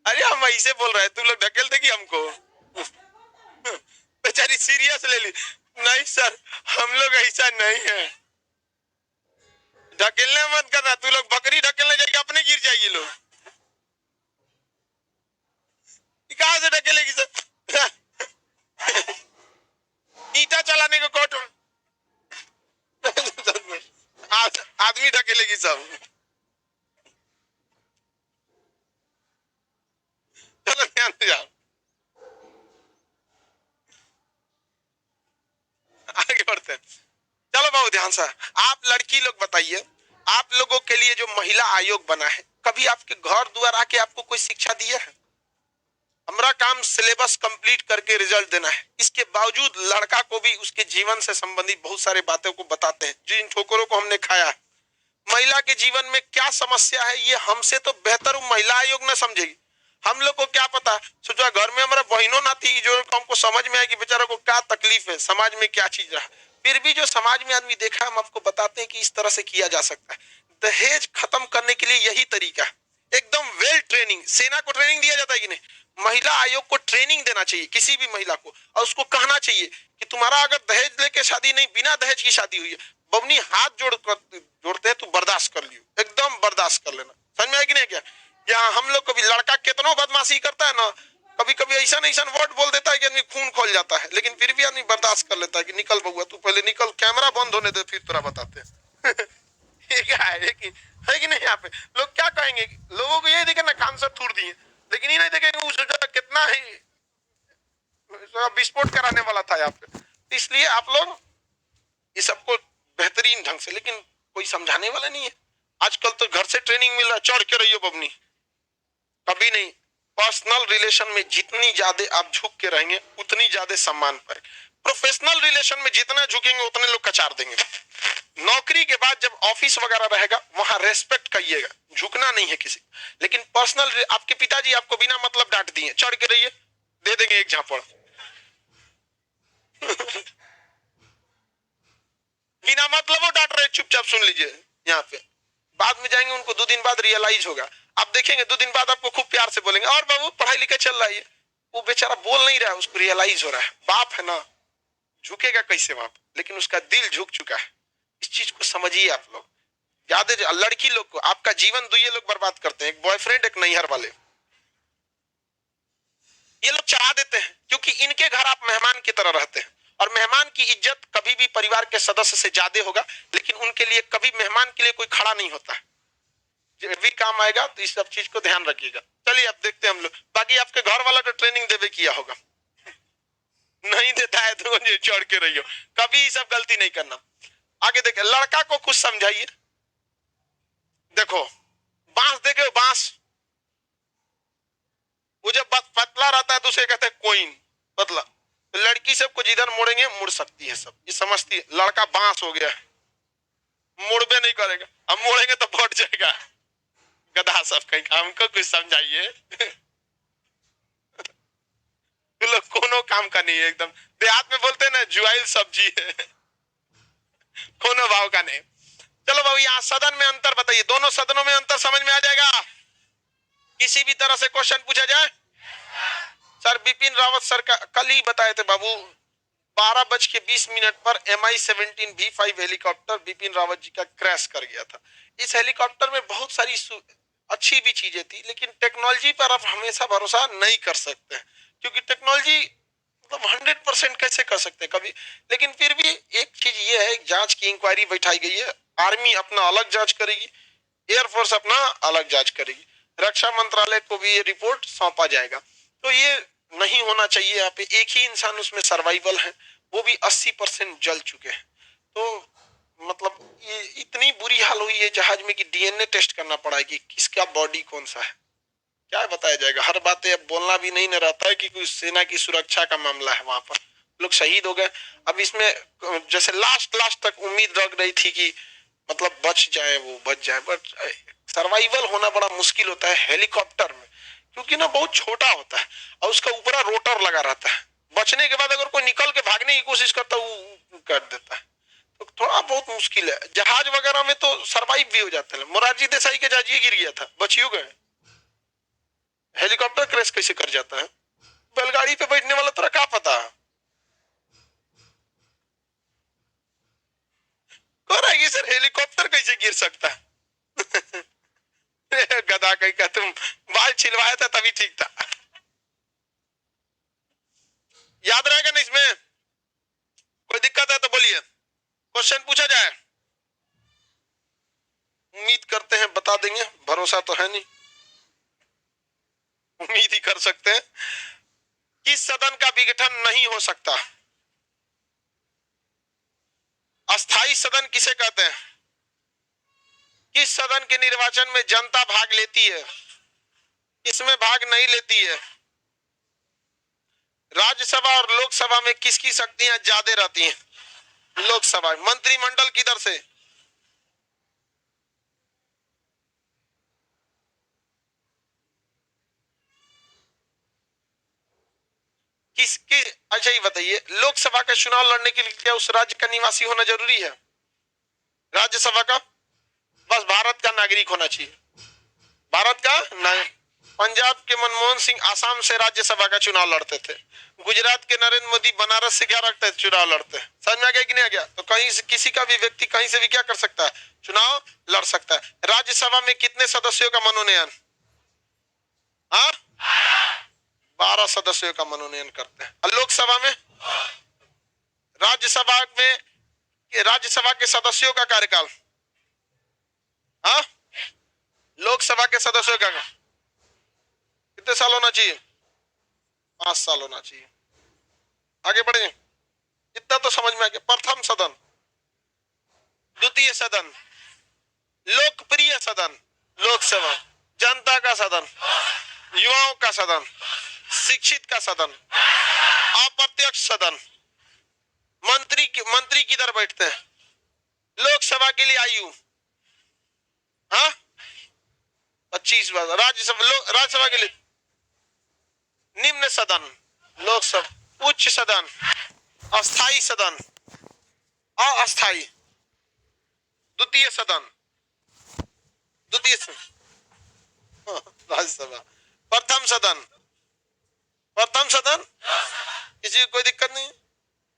अरे हम ऐसे बोल रहे हैं, तू लोग ढकेल देगी हमको बेचारी सीरियस ले ली। नहीं सर, हम लोग ऐसा नहीं है, ढकेलने मत करना, तू लोग बकरी ढकेलने जाएगी अपने गिर जाएगी लोग, कहां से ढकेलेगी सर ईटा चलाने को कोट आदमी ढकेलेगी सब। चलो ध्यान से जाओ, आगे बढ़ते हैं। चलो बाबू ध्यान से, आप लड़की लोग बताइए, आप लोगों के लिए जो महिला आयोग बना है, कभी आपके घर द्वार आके आपको कोई शिक्षा दिया है? हमारा काम सिलेबस कंप्लीट करके रिजल्ट देना है, इसके बावजूद लड़का को भी उसके जीवन से संबंधित बहुत सारे बातों को बताते हैं, जिन ठोकरों को हमने खाया है। महिला के जीवन में क्या समस्या है, ये हमसे तो बेहतर महिला आयोग न समझेगी। हम लोग को क्या पता, सोचा घर में हमारा बहनों ना थी जो हमको समझ में आए कि बेचारा को क्या तकलीफ है, समाज में क्या चीज रहा। फिर भी जो समाज में आदमी देखा, हम आपको बताते हैं कि इस तरह से किया जा सकता है। दहेज खत्म करने के लिए यही तरीका है, एकदम वेल ट्रेनिंग। सेना को ट्रेनिंग दिया जाता है कि नहीं? महिला आयोग को ट्रेनिंग देना चाहिए किसी भी महिला को, और उसको कहना चाहिए कि तुम्हारा अगर दहेज लेके शादी नहीं, बिना दहेज की शादी हुई है, बबनी हाथ जोड़ते हैं तो बर्दाश्त कर लियो, एकदम बर्दाश्त कर लेना। समझ में आया कि नहीं? क्या यहाँ हम लोग कभी लड़का कितना बदमाशी करता है ना, कभी कभी ऐसा ऐसा वर्ड बोल देता है कि आदमी खून खोल जाता है, लेकिन फिर भी आदमी बर्दाश्त कर लेता है कि निकल बउआ तू पहले निकल, कैमरा बंद होने दे फिर तेरा बताते हैं। ये क्या है कि नहीं? यहाँ पे लोग क्या कहेंगे, लोगों को ये देखे ना कान से थूर दिए, लेकिन ये नहीं देखेंगे उस जगह कितना ही विस्फोट कराने वाला था यहाँ पे। इसलिए आप लोग ये सबको बेहतरीन ढंग से, लेकिन कोई समझाने वाला नहीं है। आजकल तो घर से ट्रेनिंग मिल रहा है, चढ़ के रहियो बबनी, कभी नहीं। पर्सनल रिलेशन में जितनी ज्यादा आप झुक के रहेंगे उतनी ज्यादा सम्मान पर। प्रोफेशनल रिलेशन में जितना झुकेंगे उतने लोग कचार देंगे। नौकरी के बाद जब ऑफिस वगैरह रहेगा वहां रेस्पेक्ट करिएगा, झुकना नहीं है किसी। लेकिन पर्सनल, आपके पिताजी आपको बिना मतलब डांट दिए, चढ़ के रहिए, दे देंगे एक झापड़। बिना मतलब वो डांट रहे, चुपचाप सुन लीजिए यहाँ पे। बाद में जाएंगे, उनको 2 दिन बाद रियलाइज होगा, आप देखेंगे 2 दिन बाद आपको खूब प्यार से बोलेंगे, और बाबू पढ़ाई लिखाई चल रहा है। वो बेचारा बोल नहीं रहा है, उसको रियलाइज हो रहा है। बाप है ना, झुकेगा कैसे वहां पर, लेकिन उसका दिल झुक चुका है। इस चीज को समझिए आप लोग। याद है लड़की लोग को आपका जीवन दुइये लोग बर्बाद करते हैं, एक बॉयफ्रेंड एक नैहर वाले। ये लोग चढ़ा देते हैं क्योंकि इनके घर आप मेहमान की तरह रहते हैं, और मेहमान की इज्जत कभी भी परिवार के सदस्य से ज्यादा होगा, लेकिन उनके लिए कभी मेहमान के लिए कोई खड़ा नहीं होता है। जब भी काम आएगा तो इस सब चीज को ध्यान रखिएगा। चलिए अब देखते हैं हम लोग। बाकी आपके घर वाला तो ट्रेनिंग देवे किया होगा, नहीं देता है तो चढ़ के रहियो, कभी सब गलती नहीं करना। आगे देखिए, लड़का को कुछ समझाइए। देखो बांस देखे, बांस वो जब पतला रहता है तो उसे कहते हैं कोइन, पतला। तो लड़की सबको जिधर मोड़ेंगे मुड़ सकती है, सब ये समझती है। लड़का बांस हो गया, मुड़बे नहीं करेगा, अब मोड़ेंगे तो फट जाएगा। गधा सब कहीं, हमको कुछ समझाइए। तो लोग कोनो काम का नहीं है, एकदम देहात में बोलते हैं ना जुआइल सब्जी है। कोनो भाव का नहीं। चलो भाई, यहाँ सदन में अंतर बताइए, दोनों सदनों में अंतर समझ में आ जाएगा? किसी भी तरह से क्वेश्चन पूछा जाए। सर बिपिन रावत सर का कल ही बताए थे बाबू, 12:20 पर MI-17V5 हेलीकॉप्टर बिपिन रावत जी का क्रैश कर गया था। इस हेलीकॉप्टर में बहुत सारी अच्छी भी चीजें थी, लेकिन टेक्नोलॉजी पर आप हमेशा भरोसा नहीं कर सकते, क्योंकि टेक्नोलॉजी मतलब 100% कैसे कर सकते हैं कभी। लेकिन फिर भी एक चीज ये है, जांच की इंक्वायरी बैठाई गई है, आर्मी अपना अलग जांच करेगी, एयरफोर्स अपना अलग जांच करेगी, रक्षा मंत्रालय को भी ये रिपोर्ट सौंपा जाएगा। तो ये नहीं होना चाहिए। यहाँ पे एक ही इंसान उसमें सर्वाइवल है, वो भी 80% जल चुके हैं। तो मतलब ये इतनी बुरी हाल हुई है जहाज में कि DNA टेस्ट करना पड़ा है कि किसका बॉडी कौन सा है। क्या बताया जाएगा, हर बातें अब बोलना भी नहीं न रहता है कि कोई सेना की सुरक्षा का मामला है, वहां पर लोग शहीद हो गए। अब इसमें जैसे लास्ट तक उम्मीद रख रही थी कि मतलब बच जाए, वो बच जाए, बट सर्वाइवल होना बड़ा मुश्किल होता है हेलीकॉप्टर में, क्योंकि ना बहुत छोटा होता है और उसका ऊपर रोटर लगा रहता है। बचने के बाद अगर कोई निकल के भागने की कोशिश करता है वो कर देता है, तो थोड़ा बहुत मुश्किल है। जहाज वगैरह में तो सर्वाइव भी हो जाता है। मोरारजी देसाई के जहाज ये गिर गया था, बचियो गए। हेलीकॉप्टर क्रैश कैसे कर जाता है? बैलगाड़ी पे बैठने वाला तेरा क्या पता कह रहा है कि सर हेलीकॉप्टर कैसे गिर सकता है? गधा कहीं का, तुम बाल छिलवाया था तभी ठीक था। याद रहेगा ना? इसमें कोई दिक्कत है तो बोलिए, क्वेश्चन पूछा जाए। उम्मीद करते हैं बता देंगे, भरोसा तो है नहीं, उम्मीद ही कर सकते हैं। किस सदन का विघटन नहीं हो सकता? अस्थाई सदन किसे कहते हैं? किस सदन के निर्वाचन में जनता भाग लेती है, इसमें भाग नहीं लेती है? राज्यसभा और लोकसभा में किसकी शक्तियां ज्यादा रहती हैं? लोकसभा। मंत्रिमंडल किधर से? किसके? अच्छा ये बताइए, लोकसभा का चुनाव लड़ने के लिए क्या उस राज्य का निवासी होना जरूरी है? राज्यसभा का बस भारत का नागरिक होना चाहिए, भारत का नागरिक। पंजाब के मनमोहन सिंह आसाम से राज्यसभा का चुनाव लड़ते थे। गुजरात के नरेंद्र मोदी बनारस से क्या रखते थे, चुनाव लड़ते हैं। समझ में आ गया कि नहीं आ गया? तो कहीं से किसी का भी व्यक्ति कहीं से भी क्या कर सकता है, चुनाव लड़ सकता है। राज्यसभा में कितने सदस्यों का मनोनयन? हाँ, 12 सदस्यों का मनोनयन करते हैं। और लोकसभा में, राज्यसभा के सदस्यों का कार्यकाल, हाँ, लोकसभा के सदस्यों का कितने साल होना चाहिए? 5 साल होना चाहिए। आगे बढ़े, इतना तो समझ में आ गया। प्रथम सदन, द्वितीय सदन, लोकप्रिय सदन लोकसभा, जनता का सदन, युवाओं का सदन, शिक्षित का सदन, अप्रत्यक्ष सदन। मंत्री किधर बैठते हैं? लोकसभा के लिए आयु, हाँ, 25 वर्ष। राज्यसभा के लिए निम्न सदन, लोकसभा, उच्च सदन, अस्थाई सदन, अस्थाई, द्वितीय सदन, राज्यसभा, प्रथम सदन, किसी को कोई दिक्कत नहीं।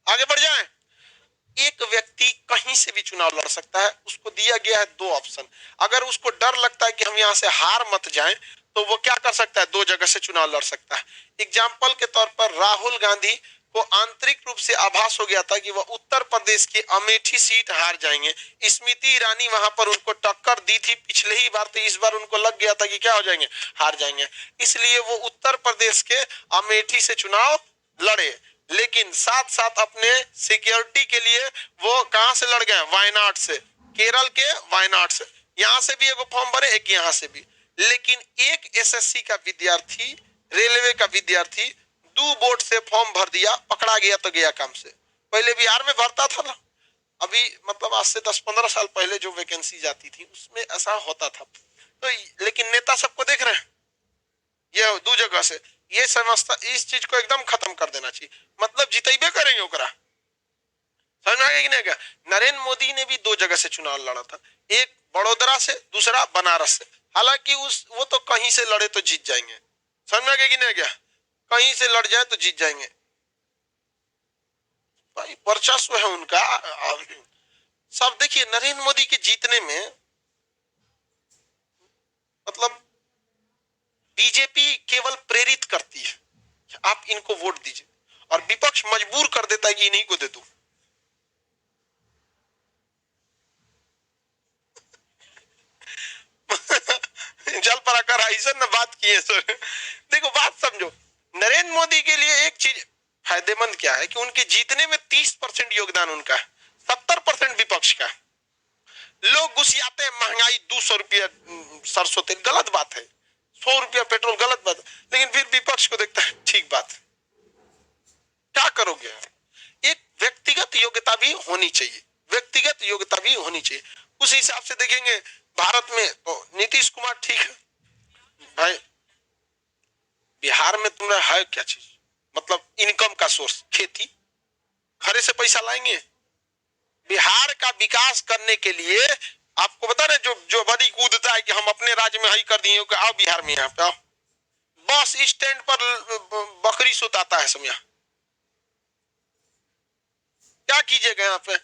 आगे बढ़ जाए। एक व्यक्ति कहीं से भी चुनाव लड़ सकता है, उसको दिया गया है 2 ऑप्शन। अगर उसको डर लगता है कि हम यहां से हार मत जाएं, तो वो क्या कर सकता है, 2 जगह से चुनाव लड़ सकता है। एग्जाम्पल के तौर पर राहुल गांधी को आंतरिक रूप से आभास हो गया था कि वह उत्तर प्रदेश की अमेठी सीट हार जाएंगे। स्मृति ईरानी वहां पर उनको टक्कर दी थी पिछले ही बार, तो इस बार उनको लग गया था कि क्या हो जाएंगे, हार जाएंगे। इसलिए वो उत्तर प्रदेश के अमेठी से चुनाव लड़े, लेकिन साथ साथ अपने सिक्योरिटी के लिए वो कहां से लड़ गए, वायनाड से, केरल के वायनाड से। यहां से भी एक फॉर्म भरे, एक यहां से भी। लेकिन एक एसएससी का विद्यार्थी, रेलवे का विद्यार्थी 2 बोर्ड से फॉर्म भर दिया, पकड़ा गया तो गया काम से। पहले बिहार में भरता था ना, अभी मतलब आज से 10-15 साल पहले जो वैकेंसी जाती थी उसमें ऐसा होता था। तो लेकिन नेता सबको देख रहे हैं, ये 2 जगह से, ये समझता, इस चीज को एकदम खत्म कर देना चाहिए। मतलब जितेबे करेंगे ओकरा, समझ में आ गया कि नहीं गया? नरेंद्र मोदी ने भी 2 जगह से चुनाव लड़ा था, एक बड़ोदरा से, दूसरा बनारस से। हालांकि वो तो कहीं से लड़े तो जीत जाएंगे। समझ में आ गया कि नहीं गया? कहीं से लड़ जाए तो जीत जाएंगे भाई, वर्चस्व है उनका। सब देखिए, नरेंद्र मोदी के जीतने में मतलब बीजेपी केवल प्रेरित करती है, आप इनको वोट दीजिए, और विपक्ष मजबूर कर देता है कि इन्हीं को दे दो। जल पर आकर ऐसा न बात किए सर। देखो बात समझो, नरेंद्र मोदी के लिए एक चीज फायदेमंद क्या है कि उनके जीतने में 30% योगदान उनका है, 70% विपक्ष का। लोग गुस्सियाते हैं, महंगाई 200 रुपया सरसों तेल, गलत बात है, 100 रुपया पेट्रोल, गलत बात है। लेकिन फिर विपक्ष को देखता है, ठीक बात है, क्या करोगे? एक व्यक्तिगत योग्यता भी होनी चाहिए, व्यक्तिगत योग्यता भी होनी चाहिए। उस हिसाब से देखेंगे भारत में तो नीतीश कुमार ठीक है भाई। बिहार में तुम्हारा है क्या चीज, मतलब इनकम का सोर्स खेती, खरे से पैसा लाएंगे। बिहार का विकास करने के लिए आपको बता रहे, जो बड़ी कूदता है कि हम अपने राज्य में ही कर दिए, आओ बिहार में, यहाँ पे आओ, बस स्टैंड पर बकरी सुताता है समय, क्या कीजिएगा यहाँ पे?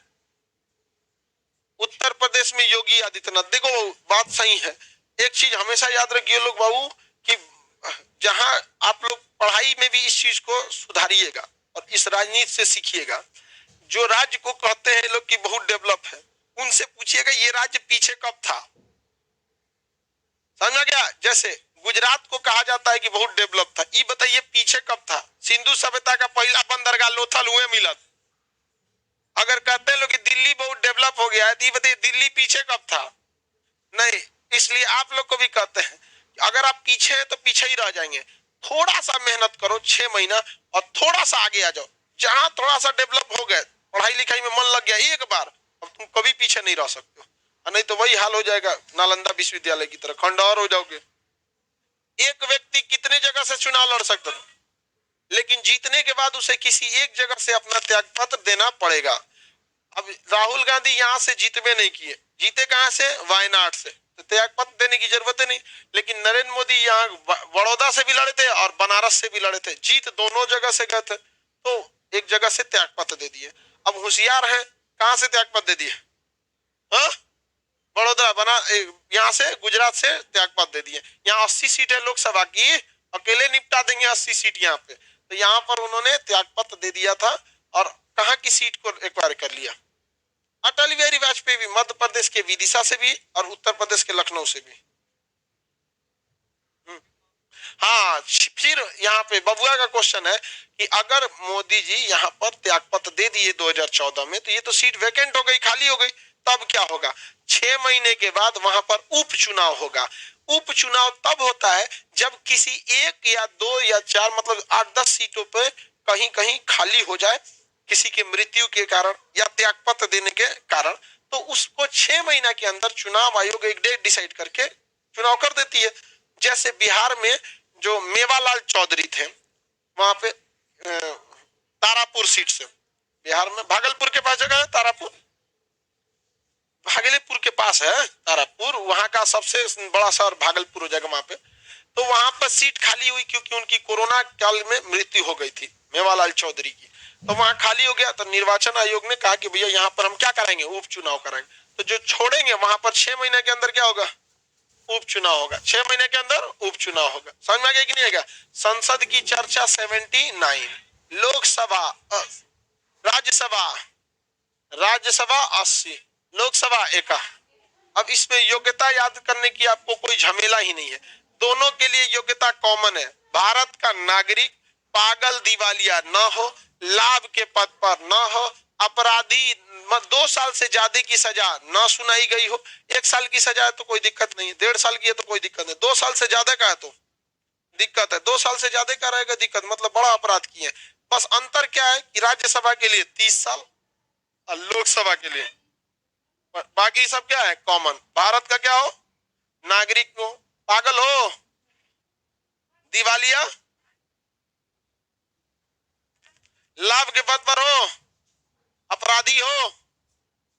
उत्तर प्रदेश में योगी आदित्यनाथ, देखो बात सही है, एक चीज हमेशा याद रखिए लोग बाबू, कि जहां आप लोग पढ़ाई में भी इस चीज को सुधारिएगा और इस राजनीति से सीखिएगा। जो राज्य को कहते हैं लोग कि बहुत डेवलप है, उनसे पूछिएगा ये राज्य पीछे कब था। समझ गया? जैसे गुजरात को कहा जाता है कि बहुत डेवलप था, ये बताइए पीछे कब था? सिंधु सभ्यता का पहला बंदरगाह लोथल हुए मिलत। अगर कहते हैं लोग कि दिल्ली बहुत डेवलप हो गया है, तो ये बताइए दिल्ली पीछे कब था? नहीं। इसलिए आप लोग को भी कहते हैं अगर आप पीछे हैं तो पीछे ही रह जाएंगे। थोड़ा सा मेहनत करो 6 महीना और थोड़ा सा आगे आ जाओ। जहां थोड़ा सा डेवलप हो गए, पढ़ाई लिखाई में मन लग गया एक बार, अब तुम कभी पीछे नहीं रह सकते हो। नहीं तो वही हाल हो जाएगा नालंदा विश्वविद्यालय की तरह, खंडहर हो जाओगे। एक व्यक्ति कितने जगह से चुनाव लड़ सकता है, लेकिन जीतने के बाद उसे किसी एक जगह से अपना त्यागपत्र देना पड़ेगा। अब राहुल गांधी यहां से जीतवे नहीं किए, जीते कहां से? वायनाड से। तो त्यागपत्र देने की जरूरत ही नहीं। लेकिन नरेंद्र मोदी यहाँ बड़ौदा से भी लड़े थे और बनारस से भी लड़े थे, जीत दोनों जगह से गए थे, तो एक जगह से त्यागपत्र दे दिए। अब होशियार है, कहां से त्यागपत्र दे दिए? हाँ, बड़ौदा बना, यहाँ से गुजरात से त्यागपत्र दे दिए। यहाँ 80 सीट है लोकसभा की, अकेले निपटा देंगे 80 सीट यहाँ पे। तो यहाँ पर उन्होंने त्यागपत्र दे दिया था और कहाँ की सीट को एक्वायर कर लिया? अटल बिहारी वाजपेयी भी मध्य प्रदेश के विदिशा से भी और उत्तर प्रदेश के लखनऊ से भी। हाँ, फिर यहाँ पे बबुआ का क्वेश्चन है कि अगर मोदी जी यहाँ पर त्यागपत्र दे दिए 2014 में, तो ये तो सीट वैकेंट हो गई, खाली हो गई, तब क्या होगा? 6 महीने के बाद वहां पर उपचुनाव होगा। उपचुनाव तब होता है जब किसी एक या दो या चार, मतलब 8-10 सीटों पे कहीं कहीं खाली हो जाए किसी के मृत्यु के कारण या त्यागपत्र देने के कारण, तो उसको 6 महीना के अंदर चुनाव आयोग एक डेट डिसाइड करके चुनाव कर देती है। जैसे बिहार में जो मेवालाल चौधरी थे, वहां पे तारापुर सीट से, बिहार में भागलपुर के पास जगह है तारापुर, भागलपुर के पास है तारापुर, वहां का सबसे बड़ा शहर भागलपुर हो जाएगा वहां पे। तो वहां पर सीट खाली हुई क्योंकि उनकी कोरोना काल में मृत्यु हो गई थी मेवालाल चौधरी की, तो वहां खाली हो गया। तो निर्वाचन आयोग ने कहा कि भैया यहाँ पर हम क्या करेंगे? उपचुनाव कराएंगे। तो जो छोड़ेंगे वहां पर 6 महीने के अंदर क्या होगा? उपचुनाव होगा। 6 महीने के अंदर उपचुनाव होगा। समझ में आ गया कि नहीं आएगा? संसद की चर्चा 79, लोकसभा, राज्यसभा, राज्यसभा 80, लोकसभा 1। अब इसमें योग्यता याद करने की आपको कोई झमेला ही नहीं है, दोनों के लिए योग्यता कॉमन है। भारत का नागरिक, पागल दिवालिया न हो, लाभ के पद पर न हो, अपराधी 2 साल से ज्यादा की सजा न सुनाई गई हो। 1 साल की सजा है तो कोई दिक्कत नहीं है, 1.5 साल की है तो कोई दिक्कत नहीं, 2 साल से ज्यादा का है तो दिक्कत है, 2 साल से ज्यादा का रहेगा दिक्कत, मतलब बड़ा अपराध किए। बस अंतर क्या है कि राज्यसभा के लिए 30 साल और लोकसभा के लिए, बाकी सब क्या है? कॉमन। भारत का क्या हो? नागरिक हो, पागल हो, दिवालिया, लाभ के पद पर हो, अपराधी हो,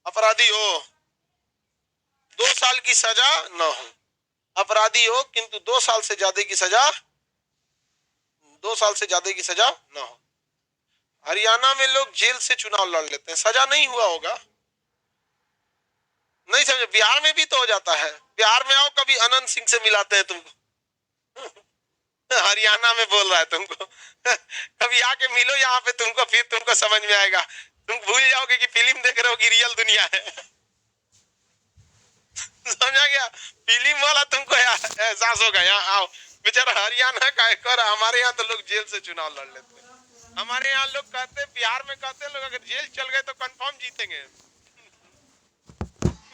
अपराधी हो, 2 साल की सजा न हो, अपराधी हो किंतु 2 साल से ज्यादा की सजा, 2 साल से ज्यादा की सजा न हो। हरियाणा में लोग जेल से चुनाव लड़ लेते हैं, सजा नहीं हुआ होगा, नहीं समझे? बिहार में भी तो हो जाता है। बिहार में आओ, कभी अनंत सिंह से मिलाते हैं तुमको। हरियाणा में बोल रहा है तुमको। कभी आके मिलो यहाँ पे तुमको, फिर तुमको समझ में आएगा। तुम भूल जाओगे कि फिल्म देख रहे हो कि रियल दुनिया है। समझा गया? फिल्म वाला तुमको एहसास होगा। यहाँ आओ, बेचारा हरियाणा का एक और, हमारे यहाँ तो लोग जेल से चुनाव लड़ लेते हैं। हमारे यहाँ लोग कहते हैं, बिहार में कहते हैं लोग, अगर जेल चल गए तो कंफर्म जीतेंगे।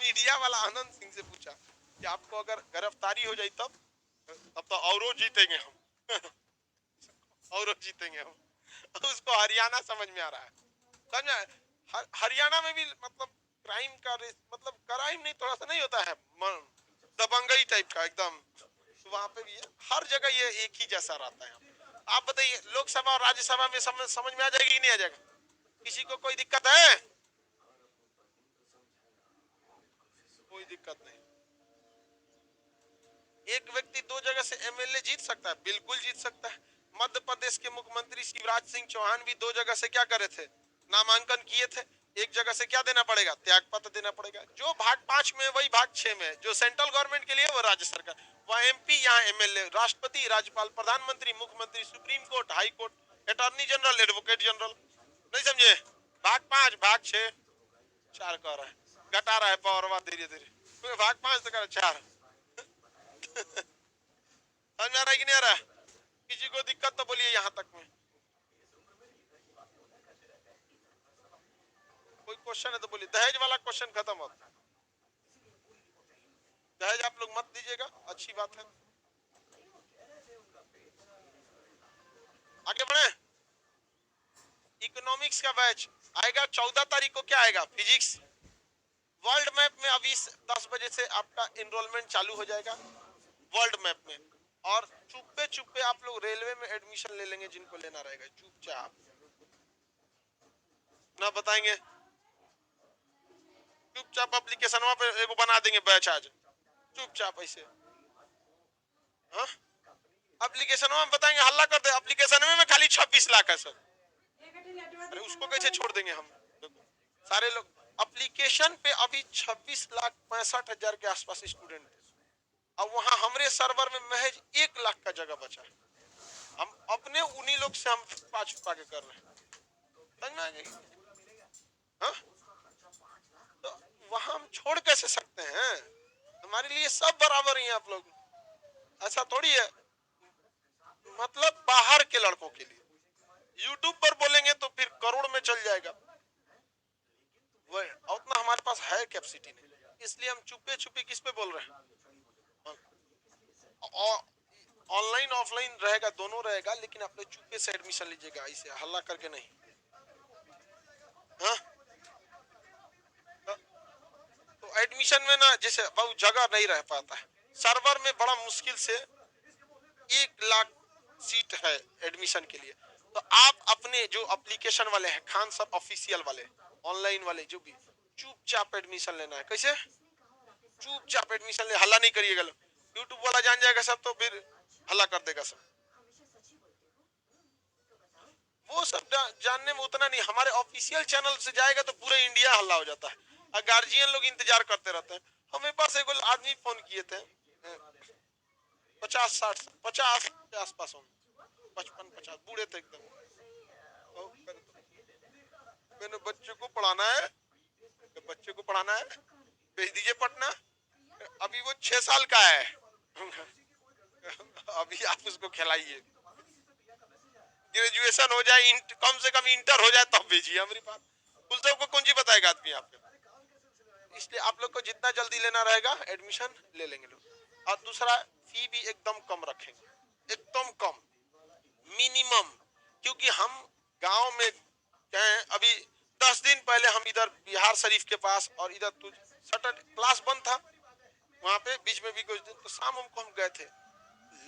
मीडिया वाला आनंद सिंह से पूछा कि आपको अगर गिरफ्तारी हो जाए तब तो औरों जीतेंगे हम। औरों जीतेंगे हम। उसको हरियाणा समझ में आ रहा है, समझ? हरियाणा में भी मतलब क्राइम का, मतलब क्राइम नहीं, थोड़ा सा नहीं होता है, दबंगई टाइप का एकदम, तो वहां पे भी है। हर जगह ये एक ही जैसा रहता है। आप बताइए, लोकसभा और राज्यसभा में समझ में आ जाएगी कि नहीं आ जाएगा? किसी को कोई दिक्कत है? कोई दिक्कत नहीं। एक व्यक्ति 2 जगह से एमएलए जीत सकता है, बिल्कुल जीत सकता है। मध्य प्रदेश के मुख्यमंत्री शिवराज सिंह चौहान भी 2 जगह से क्या करे थे? नामांकन किए थे। एक जगह से क्या देना पड़ेगा? त्यागपत्र देना पड़ेगा। जो भाग 5 में वही भाग 6 में, जो सेंट्रल गवर्नमेंट के लिए वो राज्य सरकार, वह एमपी, यहाँ एमएलए, राष्ट्रपति, राज्यपाल, प्रधानमंत्री, मुख्यमंत्री, supreme court, high court, attorney general, advocate general. नहीं समझे? भाग 5, भाग 6, 4 कह रहा है, घटा रहा है पावरवा धीरे धीरे। भाग 5 तो कर 4। समझ में आ रहा है कि नहीं आ रहा? किसी को दिक्कत तो बोलिए यहाँ तक में। कोई क्वेश्चन है तो बोलिए। दहेज वाला क्वेश्चन खत्म हो, दहेज आप लोग मत दीजिएगा, अच्छी बात है। आगे बढ़े। इकोनॉमिक्स का बैच आएगा 14 तारीख को। क्या आएगा? फिजिक्स। वर्ल्ड मैप में अभी 10 बजे से आपका एनरोलमेंट चालू हो जाएगा वर्ल्ड मैप में। और चुप्पे चुप्पे आप लोग रेलवे में एडमिशन ले लेंगे, जिनको लेना रहेगा, चुपचाप ना बताएंगे, चुपचाप एप्लीकेशन पे एगो बना देंगे बैच आज। चुपचाप ऐसे। हाँ, एप्लीकेशन में बताएंगे हल्ला कर दे, एप्लीकेशन में खाली 26 लाख है सर। अरे उसको कैसे छोड़ देंगे हम? देखो सारे लोग एप्लीकेशन पे अभी 26,65,000 के आसपास स्टूडेंट थे, अब वहां हमारे सर्वर में महज 1 लाख का जगह बचा है। हम अपने उन्हीं लोग से हम छुपा के कर रहे हैं, समझ में आ गई? हाँ, तो वहां हम छोड़ कैसे सकते हैं? हमारे लिए सब बराबर ही हैं आप लोग, ऐसा थोड़ी है। मतलब बाहर के लड़कों के लिए यूट्यूब पर बोलेंगे तो फिर करोड़ में चल जाएगा, वो उतना हमारे पास है कैपेसिटी नहीं, इसलिए हम चुपे चुपे किस पे बोल रहे हैं। ऑनलाइन ऑफलाइन रहेगा, दोनों रहेगा, लेकिन आप लोग चुपे से एडमिशन लीजिएगा, ऐसे हल्ला करके नहीं। हाँ, तो एडमिशन में ना जैसे बहुत जगह नहीं रह पाता है, सर्वर में बड़ा मुश्किल से 1 लाख सीट है एडमिशन के लिए। तो आप अपने जो एप्लीकेशन वाले हैं, खान सर ऑफिशियल वाले, ऑनलाइन वाले, जो भी चुपचाप एडमिशन लेना है। कैसे? चुपचाप एडमिशन ले, हल्ला नहीं करिएगा। यूट्यूब वाला जान जाएगा सब तो फिर हल्ला कर देगा सब। वो सब जानने में उतना नहीं, हमारे ऑफिशियल चैनल से जाएगा तो पूरे इंडिया हल्ला हो जाता है, और गार्जियन लोग इंतजार करते रहते हैं। हमें पास एक आदमी फोन किए थे 50-60-50 के आसपास होंगे, 55-50, बूढ़े थे एकदम। मैंने बच्चे को पढ़ाना है, बच्चे को पढ़ाना है, भेज दीजिए पटना। अभी वो 6 साल का है अभी आप उसको खिलाइए, ग्रेजुएशन हो जाए, कम से कम इंटर हो जाए तब भेजिए हमारी बात। उन सबको कौन जी बताएगा आदमी आपके। इसलिए आप लोग को जितना जल्दी लेना रहेगा एडमिशन ले लेंगे लोग। और दूसरा, फी भी एकदम कम रखेंगे, एकदम कम, मिनिमम। क्योंकि हम गांव में गए अभी 10 दिन पहले, हम इधर बिहार शरीफ के पास, और इधर सैटरडे क्लास बंद था, वहां पे बीच में भी कुछ दिन, तो शाम हमको हम गए थे।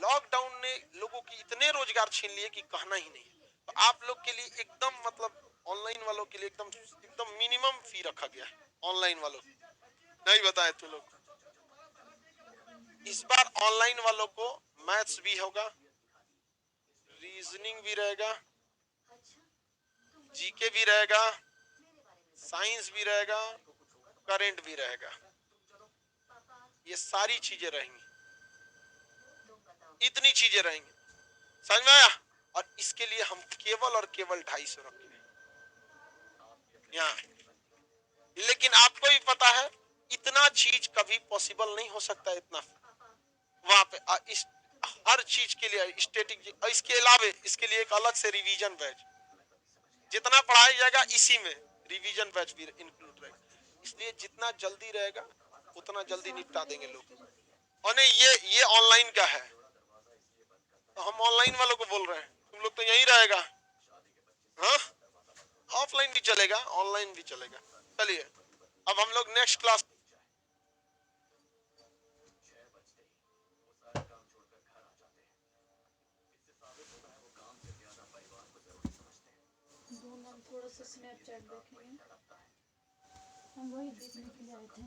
लॉकडाउन ने लोगों की इतने रोजगार छीन लिए कि कहना ही नहीं। तो आप लोग के लिए एकदम, मतलब ऑनलाइन वालों के लिए एकदम एकदम मिनिमम फी रखा गया है। ऑनलाइन वालों नहीं बताए तो लोग, इस बार ऑनलाइन वालों को मैथ्स भी होगा, रीजनिंग भी रहेगा, जीके भी रहेगा, साइंस भी रहेगा, करंट भी रहेगा, ये सारी चीजें रहेंगी, इतनी चीजें रहेंगी, समझ में आया? और इसके लिए हम केवल और केवल 250 रखे यहाँ। लेकिन आपको भी पता है इतना चीज कभी पॉसिबल नहीं हो सकता, इतना वहां पे इस हर चीज के लिए स्टैटिक, इसके अलावे इसके लिए एक अलग से रिवीजन बैच, जितना पढ़ाया जाएगा इसी में रिवीजन बैच भी इंक्लूड रहेगा। इसलिए जितना जल्दी रहेगा उतना जल्दी निपटा देंगे लोग। और नहीं, ये ऑनलाइन का है, तो हम ऑनलाइन वालों को बोल रहे हैं तुम लोग तो यहीं रहेगा। हाँ, ऑफलाइन भी चलेगा, ऑनलाइन भी चलेगा। चलिए अब हम लोग नेक्स्ट क्लास। थोड़ा सा स्नैपचैट देखेंगे, हम वही देखने के लिए आए थे।